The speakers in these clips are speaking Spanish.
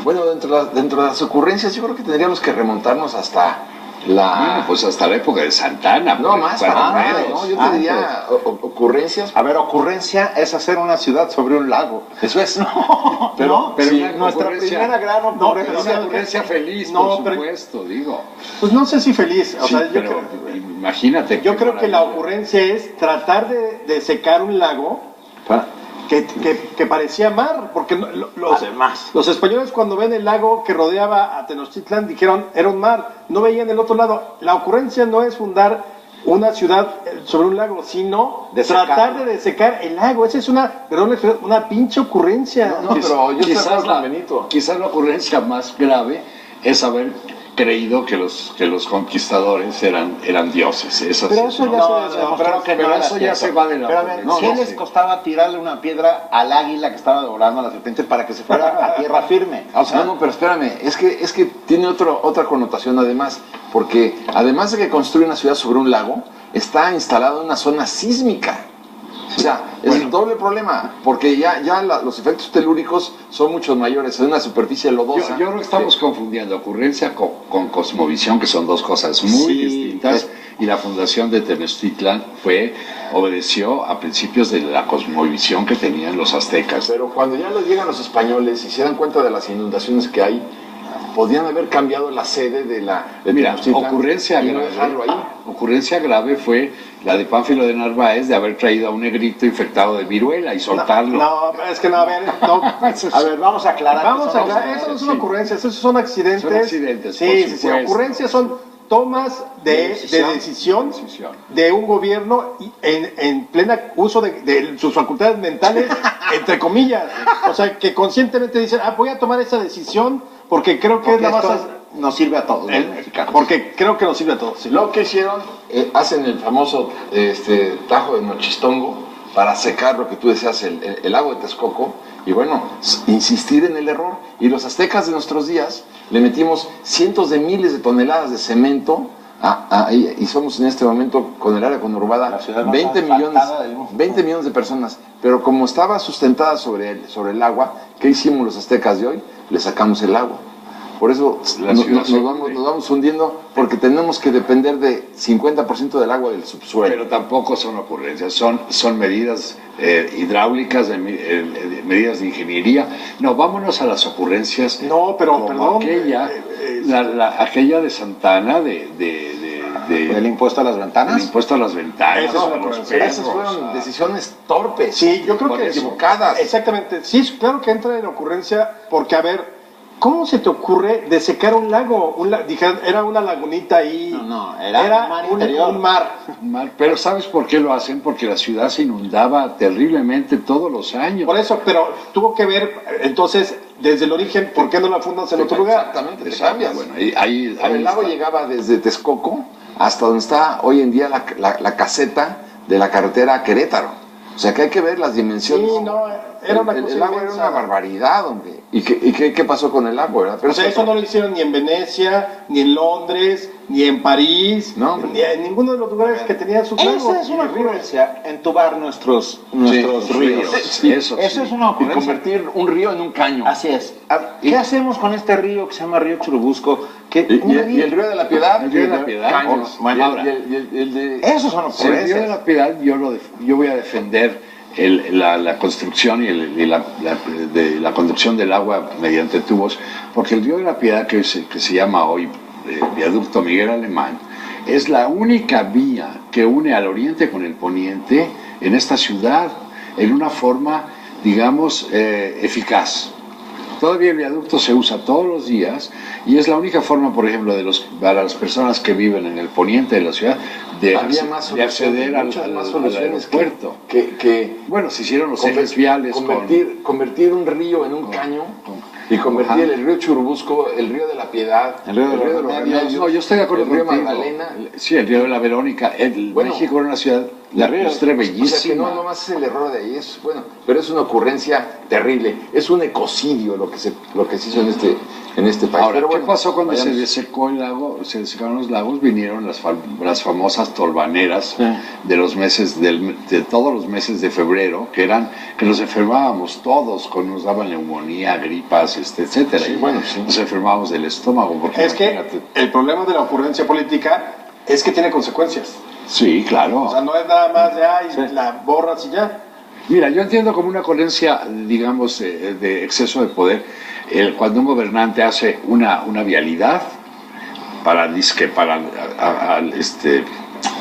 Bueno, dentro de las ocurrencias, yo creo que tendríamos que remontarnos hasta Bueno, pues hasta la época de Santana. No, pues, más cuando para menos. ¿no? Yo te diría ocurrencias. A ver, ocurrencia es hacer una ciudad sobre un lago. Eso es. No, Pero sí, una nuestra ocurrencia- primera gran Pero ocurrencia. una ocurrencia feliz, No, por pero- supuesto, digo. Pues no sé si feliz, o Sí, sea, pero imagínate. yo qué creo que la maravilla. ocurrencia es tratar de secar un lago que parecía mar, porque Además. los españoles cuando ven el lago que rodeaba a Tenochtitlan dijeron era un mar, no veían el otro lado. La ocurrencia no es fundar una ciudad sobre un lago, sino tratar de desecar el lago. Esa es una pinche ocurrencia. No, pero yo estoy de acuerdo quizás con Benito. quizás la ocurrencia más grave es haber creído que los conquistadores eran dioses. Eso Pero sí, eso ¿no? ya No, se no, demostró que pero no era eso ya cierto. se va de la Pero a ver, ocurrencia. ¿qué No, les sí. costaba tirarle una piedra al águila que estaba devorando a la serpiente para que se fuera a tierra firme? O sea, No, pero espérame, es que tiene otra connotación además, porque además de que construye una ciudad sobre un lago, está instalado en una zona sísmica. O sea, es el doble problema, porque los efectos telúricos son mucho mayores en una superficie lodosa. Yo creo que estamos confundiendo ocurrencia con cosmovisión, que son dos cosas muy distintas. Y la fundación de Tenochtitlan obedeció a principios de la cosmovisión que tenían los aztecas. Pero cuando ya llegan los españoles y se dan cuenta de las inundaciones que hay, podían haber cambiado la sede de Mira, Tenochtitlan ocurrencia y no grave, dejarlo ahí. ocurrencia grave fue la de Pánfilo de Narváez de haber traído a un negrito infectado de viruela y soltarlo. No, es que no, a ver, no. a ver, vamos a aclarar. Vamos que a somos- aclarar, eso no son ocurrencias, esos son accidentes. Son accidentes, Sí, por sí, sí, supuesto. ocurrencias son tomas de decisión de un gobierno en plena uso de sus facultades mentales, entre comillas. O sea, que conscientemente dicen, voy a tomar esa decisión porque creo que Porque es la más... esto nos sirve a todos, los mexicanos. Porque creo que nos sirve a todos. sí. Lo que hicieron, hacen el famoso tajo de Nochistongo para secar lo que tú decías, el lago de Texcoco, y bueno, insistir en el error. Y los aztecas de nuestros días le metimos cientos de miles de toneladas de cemento, y somos en este momento con el área conurbada La ciudad más 20 asfaltada del mundo. 20 millones de personas. Pero como estaba sustentada sobre el agua, ¿qué hicimos los aztecas de hoy? Le sacamos el agua. Por eso La ciudad se nos vamos hundiendo, porque tenemos que depender de 50% del agua del subsuelo. Pero tampoco son ocurrencias, son medidas hidráulicas, medidas de ingeniería. No, vámonos a las ocurrencias. No, pero, como perdón, aquella de Santana, ¿El impuesto a las ventanas? el impuesto a las ventanas, Esa es una a los ocurrencia. perros, Esas fueron decisiones torpes. Sí, yo creo que equivocadas. Exactamente. Sí, claro que entra en ocurrencia, porque, a ver, ¿cómo se te ocurre desecar un lago? Dijeron, era una lagunita ahí. No, era un mar interior. un mar. Pero ¿sabes por qué lo hacen? Porque la ciudad se inundaba terriblemente todos los años. Por eso, pero tuvo que ver, entonces, desde el origen, ¿por qué no la fundas en otro lugar? Exactamente, te cambias. Bueno, ahí El lago está. llegaba desde Texcoco hasta donde está hoy en día la caseta de la carretera a Querétaro. O sea que hay que ver las dimensiones. Sí, no, era una el cosa lago era inmensa. una barbaridad, hombre. ¿Y qué pasó con el lago? ¿Verdad? Pero O sea, eso no lo hicieron ni en Venecia, ni en Londres, ni en París, No, hombre. ni en ninguno de los lugares que tenían sus lagos. Esa es una y ríos. ocurrencia, entubar nuestros Sí, ríos. sí, eso sí. es una Y ocurrencia. convertir un río en un caño. Así es. ¿Qué hacemos con este río que se llama Río Churubusco? Y el río de la Piedad. El río de la Piedad. Caños. Bueno, Y el de... Esos son El río de ocurrencias. la Piedad, yo voy a defender la construcción y la conducción del agua mediante tubos, porque el río de la Piedad, que se llama hoy Viaducto Miguel Alemán, es la única vía que une al oriente con el poniente en esta ciudad en una forma, digamos, eficaz. Todavía el viaducto se usa todos los días y es la única forma, por ejemplo, para las personas que viven en el poniente de la ciudad de acceder al aeropuerto. Bueno, se hicieron los ejes viales convertir un río en un caño y convertir el río Churubusco, el río de la Piedad, El río de los Remedios, No, yo estoy de acuerdo el río contigo. Magdalena. Sí, el río de la Verónica. Bueno. México era una ciudad La postre O bellísima. sea que no nomás es el error de ahí, es bueno, pero es una ocurrencia terrible, es un ecocidio lo que se hizo en este país. Ahora, Pero ¿qué bueno, pasó cuando se vayamos. desecó el lago? Se desecaron los lagos, vinieron las famosas tolvaneras de los meses, de todos los meses de febrero, que nos enfermábamos todos, nos daban neumonía, gripas, etcétera. Sí, y bueno, sí. Nos enfermábamos del estómago. Porque Es que imagínate. el problema de la ocurrencia política es que tiene consecuencias. Sí, claro. O sea, no es nada más de, ay, la borras y ya. Mira, yo entiendo como una ocurrencia, digamos, de exceso de poder, cuando un gobernante hace una vialidad para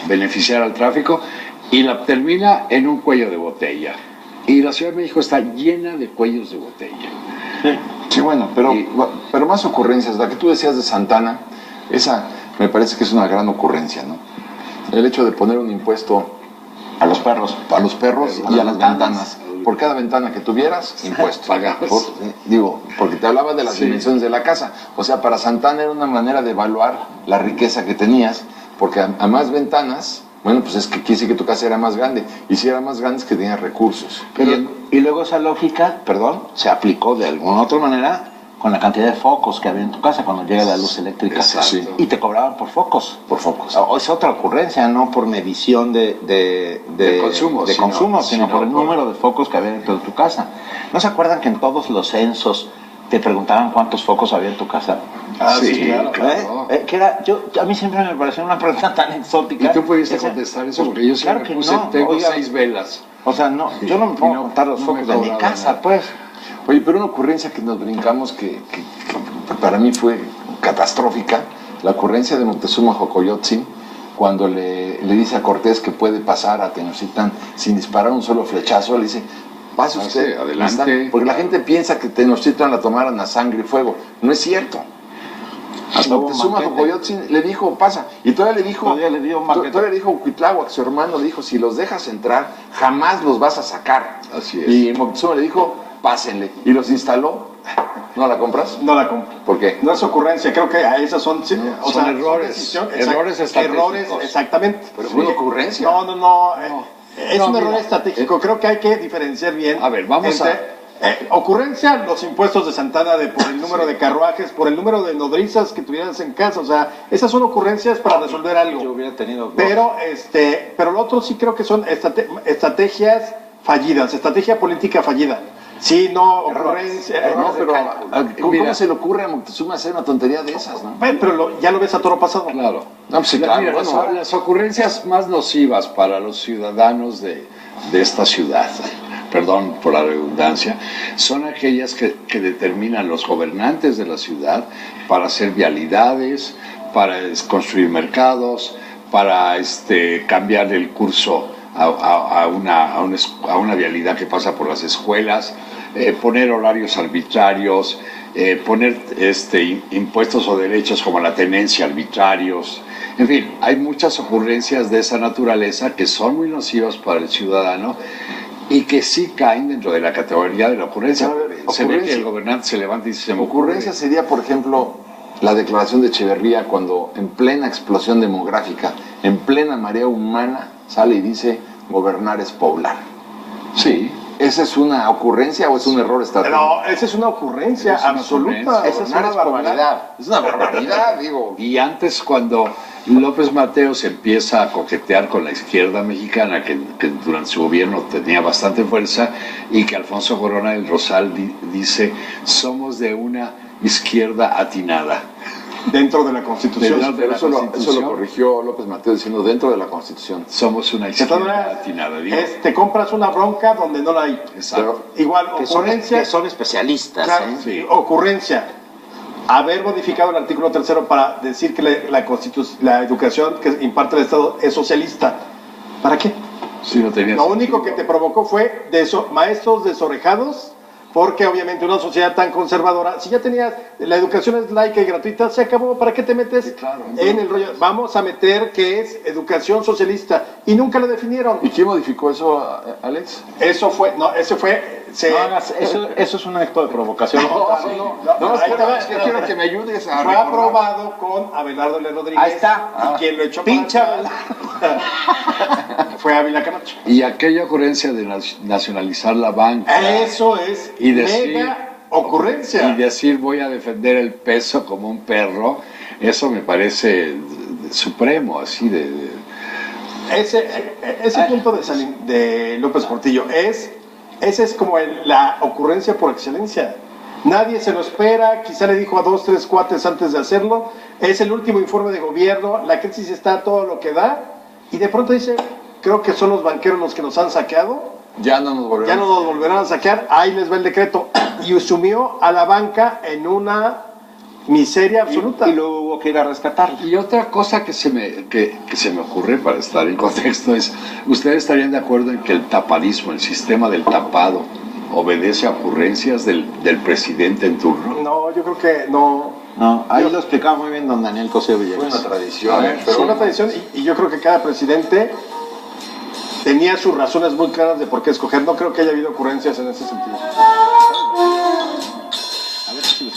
beneficiar al tráfico y la termina en un cuello de botella. Y la Ciudad de México está llena de cuellos de botella. Sí, bueno, pero más ocurrencias. La que tú decías de Santana, esa me parece que es una gran ocurrencia, ¿no? El hecho de poner un impuesto A los perros. a los perros y a las ventanas. ventanas. Por cada ventana que tuvieras, impuesto. Pagabas. Porque te hablaba de las dimensiones de la casa. O sea, para Santana era una manera de evaluar la riqueza que tenías, porque a más ventanas, bueno, pues es que quiere decir que tu casa era más grande. Y si era más grande es que tenías recursos. Y luego esa lógica, se aplicó de alguna otra manera con la cantidad de focos que había en tu casa cuando llega la luz eléctrica. Exacto. Sí. Y te cobraban por focos. Por focos. Es otra ocurrencia, no por medición de consumo, sino por el número de focos que había dentro de tu casa. ¿No se acuerdan que en todos los censos te preguntaban cuántos focos había en tu casa? Ah, sí, Sí, claro. claro. A mí siempre me pareció una pregunta tan exótica. ¿Y tú pudiste Esa- contestar eso? Porque yo Claro siempre que puse, no, tengo oiga. 6 velas. O sea, no, yo no me pongo a contar los no focos me de mi cobraba casa, nada. pues. Oye, pero una ocurrencia que nos brincamos que para mí fue catastrófica, la ocurrencia de Moctezuma Xocoyotzin, cuando le dice a Cortés que puede pasar a Tenochtitlan sin disparar un solo flechazo, le dice, pase usted, adelante. porque la gente piensa que Tenochtitlan la tomaran a sangre y fuego. No es cierto. Hasta hubo Moctezuma banquete. Xocoyotzin le dijo, pasa, y todavía le dijo, Todavía le dio un banquete. todavía le dijo Cuitláhuac, su hermano, le dijo, si los dejas entrar, jamás los vas a sacar. Así es. Y Moctezuma le dijo, pásenle, y los instaló. ¿No la compras? No la compro. ¿Por qué? No es ocurrencia, creo que a esas son, son errores, errores estratégicos. errores, exactamente. Pero fue una ocurrencia. No. Es No, un error mira, estratégico. Creo que hay que diferenciar bien. A ver, vamos ocurrencia, los impuestos de Santana por el número de carruajes, por el número de nodrizas que tuvieras en casa. O sea, esas son ocurrencias para resolver algo. Yo hubiera tenido dos. Pero lo otro sí creo que son estrategias fallidas, estrategia política fallida. Sí, no, ocurrencia. No, pero ¿cómo Mira. se le ocurre a Moctezuma hacer una tontería de esas, no? Pero ya lo ves a toro pasado. Claro. No, pues sí, Mira, claro, bueno. las ocurrencias más nocivas para los ciudadanos de esta ciudad, perdón por la redundancia, son aquellas que determinan los gobernantes de la ciudad para hacer vialidades, para construir mercados, para cambiar el curso a una vialidad que pasa por las escuelas, poner horarios arbitrarios, poner impuestos o derechos como la tenencia arbitrarios. En fin, hay muchas ocurrencias de esa naturaleza que son muy nocivas para el ciudadano y que sí caen dentro de la categoría de la ocurrencia. Se ve que el gobernante se levanta y dice, se me ocurre. Ocurrencia sería, por ejemplo, la declaración de Echeverría cuando en plena explosión demográfica, en plena marea humana, sale y dice, gobernar es poblar. Sí. ¿Esa es una ocurrencia o es un error estratégico? No, esa es una ocurrencia Es una absoluta. ocurrencia. Esa es Gobernar una es barbaridad. poblar. Es una barbaridad, digo. Y antes, cuando López Mateos empieza a coquetear con la izquierda mexicana, que durante su gobierno tenía bastante fuerza, y que Alfonso Corona del Rosal dice, somos de una izquierda atinada. Dentro de la Constitución. Dentro de Pero la eso lo Constitución. corrigió López Mateo diciendo dentro de la Constitución. Somos una De todas izquierda maneras, atinada. Digo. te compras una bronca donde no la hay. Exacto. Igual, que son ocurrencia. especialistas. Claro, Sí. ocurrencia. Haber modificado el artículo 3 para decir que la educación que imparte el Estado es socialista. ¿Para qué? Sí, no tenía Lo sentido. único que te provocó fue maestros desorejados, porque obviamente una sociedad tan conservadora, si ya tenías, la educación es laica y gratuita, se acabó, ¿para qué te metes claro. en el rollo? Vamos a meter que es educación socialista, y nunca lo definieron. ¿Y quién modificó eso, Alex? Ese fue se... No hagas, eso es un acto de provocación. No, ahí te va. es que quiero que me ayudes a Fue recordar. aprobado con Abelardo L. Rodríguez. Ahí está. Y quien lo echó Pinche para atrás fue Ávila Camacho. Y aquella ocurrencia de nacionalizar la banca Eso es Y decir- mega ocurrencia. y decir voy a defender el peso como un perro, eso me parece supremo, así de Ese punto de López Portillo esa es como la ocurrencia por excelencia. Nadie se lo espera, quizá le dijo a 2, 3 cuates antes de hacerlo. Es el último informe de gobierno, la crisis está a todo lo que da, y de pronto dice, creo que son los banqueros los que nos han saqueado, Ya no nos volvemos. ya no nos volverán a saquear, ahí les va el decreto. Y sumió a la banca en una miseria absoluta. Y luego hubo que ir a rescatarla. Y otra cosa que se me ocurre para estar en contexto es, ¿ustedes estarían de acuerdo en que el tapadismo, el sistema del tapado, obedece a ocurrencias del presidente en turno? No, yo creo que no. No, ahí lo explicaba muy bien don Daniel Cosío Fue Villegas. una tradición. A ver, Fue una tradición y yo creo que cada presidente tenía sus razones muy claras de por qué escoger. No creo que haya habido ocurrencias en ese sentido. A ver si les